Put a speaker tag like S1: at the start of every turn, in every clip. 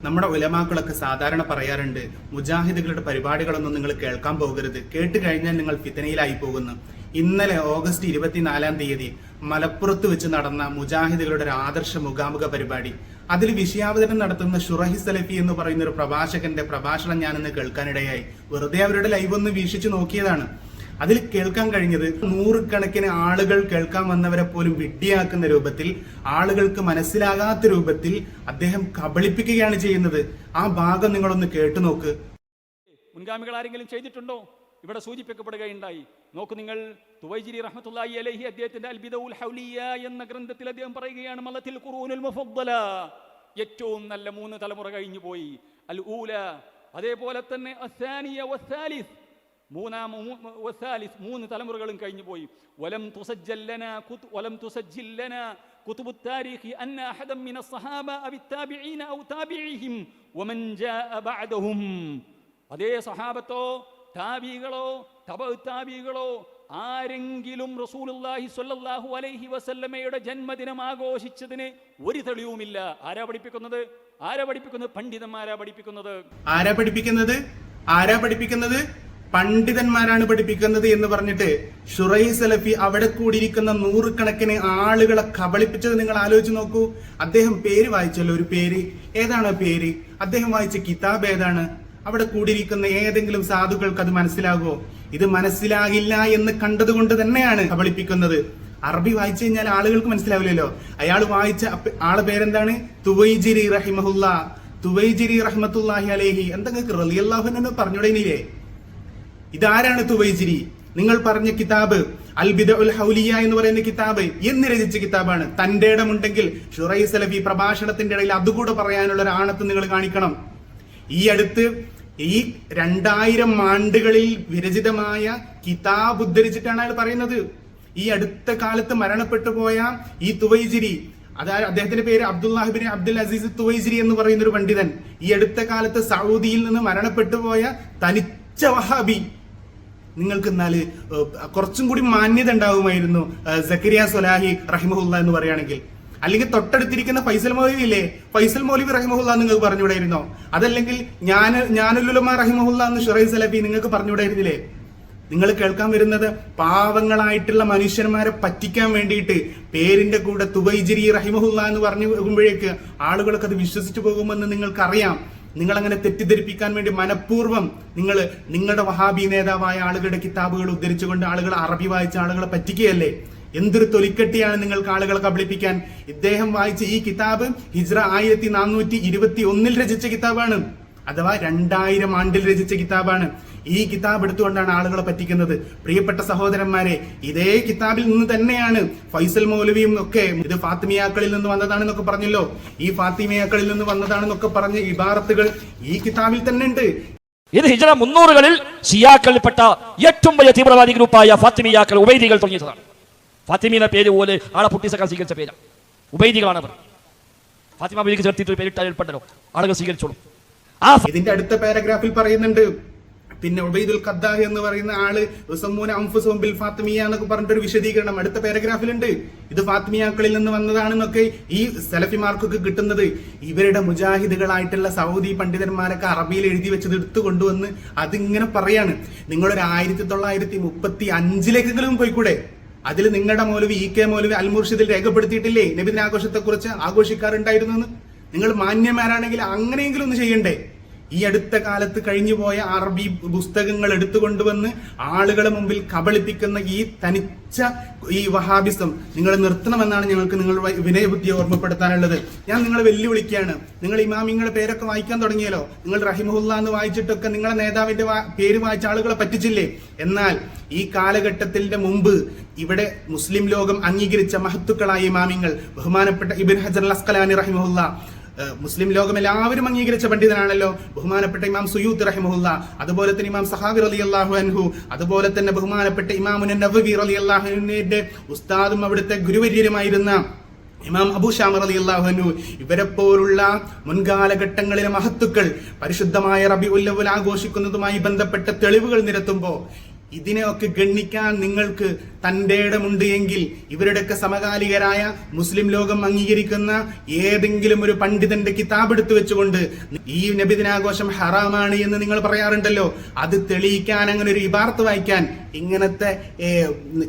S1: നമ്മുടെ ഉലമാക്കളൊക്കെ സാധാരണ പറയാറുണ്ട്, മുജാഹിദുകളുടെ പരിപാടികളൊന്നും നിങ്ങൾ കേൾക്കാൻ പോകരുത്, കേട്ട് കഴിഞ്ഞാൽ നിങ്ങൾ ഫിത്തനയിലായി പോകുന്നു. ഇന്നലെ ഓഗസ്റ്റ് 24 മലപ്പുറത്ത് വെച്ച് നടന്ന മുജാഹിദുകളുടെ ഒരു ആദർശ മുഖാമുഖ പരിപാടി, അതിൽ വിഷയാവതരണം നടത്തുന്ന ഷുറഹി സലഫി എന്ന് പറയുന്ന ഒരു പ്രഭാഷകന്റെ പ്രഭാഷണം ഞാനിന്ന് കേൾക്കാനിടയായി. വെറുതെ അവരുടെ ലൈവ് ഒന്ന് വീക്ഷിച്ചു നോക്കിയതാണ്. അതിൽ കേൾക്കാൻ കഴിഞ്ഞത് നൂറുകണക്കിന് ആളുകൾ കേൾക്കാൻ വന്നവരെ പോലും വിഡ്ഢിയാക്കുന്ന രൂപത്തിൽ, ആളുകൾക്ക് മനസ്സിലാകാത്ത രൂപത്തിൽ അദ്ദേഹം കബളിപ്പിക്കുകയാണ് ചെയ്യുന്നത്. ആ ഭാഗം നിങ്ങളൊന്ന് കേട്ടു നോക്ക്.
S2: മുൻഗാമികൾ ആരെങ്കിലും ചെയ്തിട്ടുണ്ടോ? ഇവിടെ സൂചിപ്പിക്കപ്പെടുകയുണ്ടായി. നോക്കൂ നിങ്ങൾ, തുവൈജിരി റഹ്മത്തുള്ളാഹി അലൈഹി അദ്ദേഹത്തിന്റെ അൽ ബിദഉൽ ഹൗലിയ എന്ന ഗ്രന്ഥത്തിൽ അദ്ദേഹം പറയുകയാണ്, മലത്തിൽ ഖുറൂനുൽ മുഫദ്ദല, ഏറ്റവും നല്ല 3 തലമുറ കഴിഞ്ഞു പോയി. അൽ ഊല, അതേപോലെ തന്നെ അസ്സാനിയ വസ്സാലിസ്, 3 തലമുറകളും കഴിഞ്ഞു പോയി. വലം തുസജ്ജിൽ ലനാ കുതുബു താരീഖി അന്ന അഹദൻ മിന അസ്സഹാബ അവി താബിഈന ഔ താബിഈഹിം വമൻ ജാഅ ബഅദഹും. അതേ സഹാബത്തോ താബികളോ തബഉ താബികളോ ആരെങ്കിലും റസൂലുള്ളാഹി സ്വല്ലല്ലാഹു അലൈഹി വസല്ലമയുടെ ജന്മദിനം ആഘോഷിച്ചതിന് ഒരു തെളിവുമില്ല. ആരാ പഠിപ്പിക്കുന്നത്? പണ്ഡിതന്മാരാ
S1: പഠിപ്പിക്കുന്നത്? പണ്ഡിതന്മാരാണ് പഠിപ്പിക്കുന്നത് എന്ന് പറഞ്ഞിട്ട് ഷുറൈഹി സലഫി അവിടെ കൂടിയിരിക്കുന്ന നൂറുകണക്കിന് ആളുകളെ കബളിപ്പിച്ചത് നിങ്ങൾ ആലോചിച്ച് നോക്കൂ. അദ്ദേഹം പേര് വായിച്ചല്ലോ, ഒരു പേര്. ഏതാണ് പേര്? അദ്ദേഹം വായിച്ച കിതാബ് ഏതാണ്? അവിടെ കൂടിയിരിക്കുന്ന ഏതെങ്കിലും സാധുക്കൾക്ക് അത് മനസ്സിലാകുമോ? ഇത് മനസ്സിലാകില്ല എന്ന് കണ്ടതുകൊണ്ട് തന്നെയാണ് കബളിപ്പിക്കുന്നത്. അറബി വായിച്ചു കഴിഞ്ഞാൽ ആളുകൾക്ക് മനസ്സിലാവില്ലല്ലോ. അയാൾ വായിച്ച ആളെ പേരെന്താണ്? തുവൈജിരി റഹിമഹുല്ലാ, തുവൈജിരി റഹ്മത്തുള്ളാഹി അലൈഹി. എന്തെങ്കിലും റളിയല്ലാഹു അൻഹു പറഞ്ഞുടേനില്ലേ? ഇതാരാണ് തുവൈജിരി? നിങ്ങൾ പറഞ്ഞ കിതാബ് അൽ ബിദഉൽ ഹൗലിയ എന്ന് പറയുന്ന കിതാബ് എന്ന് രചിച്ച കിതാബാണ്. തന്റെ ഇടമുണ്ടെങ്കിൽ ഷുറൈഹി സലഫി പ്രഭാഷണത്തിന്റെ ഇടയിൽ അതുകൂടെ പറയാനുള്ള ഒരു ആണത്ത് നിങ്ങൾ കാണിക്കണം. ഈ അടുത്ത് ഈ 2000 ആണ്ടുകളിൽ വിരചിതമായ കിതാബ് ഉദ്ധരിച്ചിട്ടാണ് അയാൾ പറയുന്നത്. ഈ അടുത്ത കാലത്ത് മരണപ്പെട്ടു പോയ ഈ തുവൈജിരി, അതായത് അദ്ദേഹത്തിന്റെ പേര് അബ്ദുല്ലാഹിബിൻ അബ്ദുൽ അസീസ് തുവൈജിരി എന്ന് പറയുന്ന ഒരു പണ്ഡിതൻ, ഈ അടുത്ത കാലത്ത് സൗദിയിൽ നിന്ന് മരണപ്പെട്ടു പോയ തനിച്ച വഹാബി. നിങ്ങൾക്ക് എന്നാല് കുറച്ചും കൂടി മാന്യത ഉണ്ടാവുമായിരുന്നു സക്കരിയ സ്വലാഹി റഹിമഹുല്ല എന്ന് പറയുകയാണെങ്കിൽ. അല്ലെങ്കിൽ തൊട്ടടുത്തിരിക്കുന്ന ഫൈസൽ മൗലവി ഇല്ലേ, ഫൈസൽ മൗലവി റഹിമഹുല്ല നിങ്ങൾക്ക് പറഞ്ഞുകൂടായിരുന്നോ? അതല്ലെങ്കിൽ ഞാനുലുലമ റഹിമഹുല്ല എന്ന് ഷുറൈഹി സലഫി നിങ്ങൾക്ക് പറഞ്ഞുകൂടായിരുന്നില്ലേ? നിങ്ങൾ കേൾക്കാൻ വരുന്നത് പാവങ്ങളായിട്ടുള്ള മനുഷ്യന്മാരെ പറ്റിക്കാൻ വേണ്ടിയിട്ട് പേരിന്റെ കൂടെ തുവൈജിരി റഹിമഹുല്ല എന്ന് പറഞ്ഞു പോകുമ്പോഴേക്ക് ആളുകളൊക്കെ അത് വിശ്വസിച്ചു പോകുമെന്ന് നിങ്ങൾക്കറിയാം. നിങ്ങൾ അങ്ങനെ തെറ്റിദ്ധരിപ്പിക്കാൻ വേണ്ടി മനഃപൂർവ്വം നിങ്ങളുടെ വഹാബി നേതാവായ ആളുകളുടെ കിതാബുകൾ ഉദ്ധരിച്ചുകൊണ്ട് ആളുകൾ അറബി വായിച്ച ആളുകളെ പറ്റിക്കുകയല്ലേ? എന്തൊരു തൊലിക്കെട്ടിയാണ് നിങ്ങൾക്ക് ആളുകളെ കബളിപ്പിക്കാൻ. ഇദ്ദേഹം വായിച്ച ഈ കിതാബ് ഹിജ്റ 1421 രചിച്ച കിതാബാണ്, അഥവാ 2000 ആണ്ടിൽ രചിച്ച കിതാബാണ്. ഈ കിതാബ് എടുത്തുകൊണ്ടാണ് ആളുകളെ പറ്റിക്കുന്നത്. പ്രിയപ്പെട്ട സഹോദരന്മാരെ, ഇതേ കിതാബിൽ നിന്ന് തന്നെയാണ് ഫൈസൽ മൗലവിയും ഒക്കെ ഇത് ഫാത്തിമിയാക്കളിൽ നിന്ന് വന്നതാണെന്നൊക്കെ പറഞ്ഞല്ലോ. ഈ ഫാത്തിമിയാക്കളിൽ നിന്ന് വന്നതാണെന്നൊക്കെ പറഞ്ഞ ഇബാറത്തുകൾ ഈ കിതാബിൽ തന്നെ ഉണ്ട്.
S3: ഇത് ഹിജ്റ 300-കളിൽ ഷിയാക്കളിൽപ്പെട്ട ഏറ്റവും വലിയ തീവ്രവാദി ഗ്രൂപ്പായ ഫാത്തിമിയാക്കൾ, ഉബൈദികൾ തുടങ്ങിയതാണ്. ഫാത്തിമീന പേര് പോലെ ആളെ പൊട്ടിസക്കാൻ സ്വീകരിച്ച പേരാണ്, ഉബൈദികളാണ് അവർ. ഫാത്തിമ ബീവിക്ക് ചേർത്തിട്ട് പേരിട്ടാൽ പെട്ടല്ലോ, ആളുകൾ സ്വീകരിച്ചോളും.
S1: ഇതിന്റെ അടുത്ത പാരഗ്രാഫിൽ പറയുന്നുണ്ട്, പിന്നെ ഉബൈദുൽ ഖദ്ദാഹി എന്ന് പറയുന്ന ആള് ബിൽ ഫാത്തിമിയ എന്നൊക്കെ പറഞ്ഞിട്ടൊരു വിശദീകരണം അടുത്ത പാരഗ്രാഫിലുണ്ട്. ഇത് ഫാത്തിമിയാക്കളിൽ നിന്ന് വന്നതാണെന്നൊക്കെ ഈ സലഫിമാർക്കൊക്കെ കിട്ടുന്നത് ഇവരുടെ മുജാഹിദുകളായിട്ടുള്ള സൗദി പണ്ഡിതന്മാരൊക്കെ അറബിയിൽ എഴുതി വെച്ചത് എടുത്തു കൊണ്ടുവന്ന് അതിങ്ങനെ പറയാണ്. നിങ്ങളൊരു 1935 പോയിക്കൂടെ? അതിൽ നിങ്ങളുടെ മൗലവി ഇ കെ മൗലവി അൽ മുർഷിദിൽ രേഖപ്പെടുത്തിയിട്ടില്ലേ നബിദിനാഘോഷത്തെ കുറിച്ച് ആഘോഷിക്കാറുണ്ടായിരുന്നു എന്ന്? നിങ്ങൾ മാന്യന്മാരാണെങ്കിൽ അങ്ങനെയെങ്കിലും ഒന്ന് ചെയ്യണ്ടേ? ഈ അടുത്ത കാലത്ത് കഴിഞ്ഞുപോയ അറബി പുസ്തകങ്ങൾ എടുത്തുകൊണ്ടുവന്ന് ആളുകളെ മുമ്പിൽ കബളിപ്പിക്കുന്ന ഈ തനിച്ച ഈ വഹാബിസം നിങ്ങൾ നിർത്തണമെന്നാണ് ഞങ്ങൾക്ക് നിങ്ങൾ വിനയബുദ്ധിയെ ഓർമ്മപ്പെടുത്താനുള്ളത്. ഞാൻ നിങ്ങളെ വെല്ലുവിളിക്കുകയാണ്. നിങ്ങൾ ഇമാമിങ്ങളുടെ പേരൊക്കെ വായിക്കാൻ തുടങ്ങിയല്ലോ. നിങ്ങൾ റഹിമഹുല്ല എന്ന് വായിച്ചിട്ടൊക്കെ നിങ്ങളെ നേതാവിന്റെ പേര് വായിച്ച ആളുകളെ പറ്റിച്ചില്ലേ? എന്നാൽ ഈ കാലഘട്ടത്തിന്റെ മുമ്പ് ഇവിടെ മുസ്ലിം ലോകം അംഗീകരിച്ച മഹത്തുക്കളായ ഇമാമിങ്ങൾ, ബഹുമാനപ്പെട്ട ഇബ്ൻ ഹജർ അൽ അസ്ഖലാനി റഹിമഹുല്ല, മുസ്ലിം ലോകം എല്ലാവരും അംഗീകരിച്ച പണ്ഡിതനാണല്ലോ ബഹുമാനപ്പെട്ട ഇമാം സുയൂത്ത് റഹിമഹുല്ല, അതുപോലെ തന്നെ ഇമാം സഹാബി റളിയല്ലാഹു അൻഹു, അതുപോലെ തന്നെ ബഹുമാനപ്പെട്ട ഇമാമുൻ നവവി റളിയല്ലാഹു അൻഹുവിന്റെ ഉസ്താദും അവിടുത്തെ ഗുരുവര്യരുമായിരുന്ന ഇമാം അബൂ ഷാമ റളിയല്ലാഹു അൻഹു, ഇവരെ പോലുള്ള മുൻകാലഘട്ടങ്ങളിലെ മഹത്തുക്കൾ പരിശുദ്ധമായ റബീഉൽ അവ്വൽ ആഘോഷിക്കുന്നതുമായി ബന്ധപ്പെട്ട തെളിവുകൾ നിരത്തുമ്പോൾ ഇതിനെയൊക്കെ ഗണ്ണിക്കാൻ നിങ്ങൾക്ക് തന്റെ ഇടമുണ്ട് എങ്കിൽ ഇവരുടെയൊക്കെ സമകാലികരായ മുസ്ലിം ലോകം അംഗീകരിക്കുന്ന ഏതെങ്കിലും ഒരു പണ്ഡിതന്റെ കിതാബ് എടുത്തു വെച്ചുകൊണ്ട് ഈ നബിദിനാഘോഷം ഹറാമാണ് എന്ന് നിങ്ങൾ പറയാറുണ്ടല്ലോ, അത് തെളിയിക്കാൻ, അങ്ങനെ ഒരു ഇബാർത്ത് വായിക്കാൻ, ഇങ്ങനത്തെ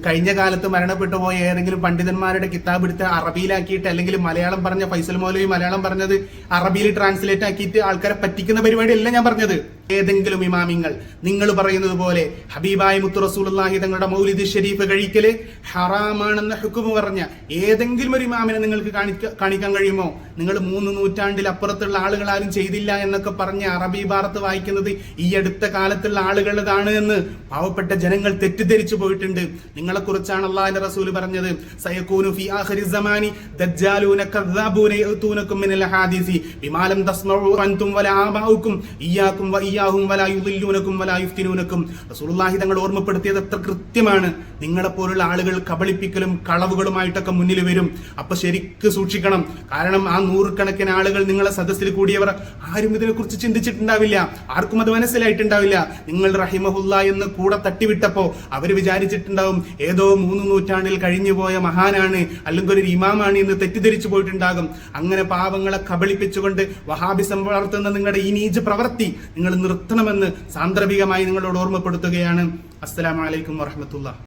S1: കഴിഞ്ഞ കാലത്ത് മരണപ്പെട്ടു പോയ ഏതെങ്കിലും പണ്ഡിതന്മാരുടെ കിതാബ് എടുത്ത് അറബിയിലാക്കിയിട്ട്, അല്ലെങ്കിൽ മലയാളം പറഞ്ഞ ഫൈസൽ മൗലവി മലയാളം പറഞ്ഞത് അറബിയിൽ ട്രാൻസ്ലേറ്റ് ആക്കിയിട്ട് ആൾക്കാരെ പറ്റിക്കുന്ന പരിപാടിയല്ല ഞാൻ പറഞ്ഞത്. ഏതെങ്കിലും ഇമാമിങ്ങൾ നിങ്ങൾ പറയുന്നത് പോലെ ഹബീബായ മുത്തു റസൂലുള്ളാഹി തങ്ങളുടെ മൗലിദ് ഷരീഫ് കഴിക്കല് ഹറാമാണെന്ന ഹുക്മ് പറഞ്ഞ ഏതെങ്കിലും ഒരു ഇമാമിനെ നിങ്ങൾക്ക് കാണിക്കാൻ കഴിയുമോ? നിങ്ങൾ 3 നൂറ്റാണ്ടിൽ അപ്പുറത്തുള്ള ആളുകൾ ആരും ചെയ്തില്ല എന്നൊക്കെ പറഞ്ഞ് അറബി ഭാരത്ത് വായിക്കുന്നത് ഈ അടുത്ത കാലത്തുള്ള ആളുകളതാണ് എന്ന് പാവപ്പെട്ട ജനങ്ങൾ തെറ്റിദ്ധരിച്ചു പോയിട്ടുണ്ട്. നിങ്ങളെ കുറിച്ചാണ് അല്ലാഹുവിന്റെ റസൂൽ പറഞ്ഞത്, സയകൂനു ഫി ആഖിരി സമാനി ദജ്ജാലൂന കദ്ദാബൂന യഅതൂനകും മിനൽ ഹദീസി ബിമാ ലം തസ്മഉ അൻതും വലാ ആബാഉകും ഇയ്യാകും വഇയ്യാഹും വലാ യുദില്ലൂനകും വലാ യുഫ്തിനൂനകും. റസൂലുള്ളാഹി തങ്ങൾ ഓർമ്മപ്പെടുത്തിയത് എത്ര കൃത്യമാണ്. നിങ്ങളെപ്പോലുള്ള ആളുകൾ കബളിപ്പിക്കലും കളവുകളുമായിട്ടൊക്കെ മുന്നിൽ വരും. അപ്പൊ ശരിക്ക് സൂക്ഷിക്കണം. കാരണം ആ നൂറുകണക്കിന് ആളുകൾ നിങ്ങളെ സദസ്സിൽ കൂടിയവർ ആരും ഇതിനെക്കുറിച്ച് ചിന്തിച്ചിട്ടുണ്ടാവില്ല, ആർക്കും അത് മനസ്സിലായിട്ടുണ്ടാവില്ല. നിങ്ങൾ റഹിമഹുല്ല എന്ന് കൂടെ തട്ടിവിട്ടപ്പോ അവര് വിചാരിച്ചിട്ടുണ്ടാവും ഏതോ 3 നൂറ്റാണ്ടിൽ കഴിഞ്ഞുപോയ മഹാനാണ്, അല്ലെങ്കിൽ ഒരു ഇമാമാണ് എന്ന് തെറ്റിദ്ധരിച്ചു പോയിട്ടുണ്ടാകും. അങ്ങനെ പാവങ്ങളെ കബളിപ്പിച്ചുകൊണ്ട് വഹാബിസം വളർത്തുന്ന നിങ്ങളുടെ ഈ നീച പ്രവൃത്തി നിങ്ങൾ നിർത്തണമെന്ന് സാന്ദർഭികമായി നിങ്ങളോട് ഓർമ്മപ്പെടുത്തുകയാണ്. അസ്സലാമു അലൈക്കും വറഹ്മത്തുള്ളാഹി.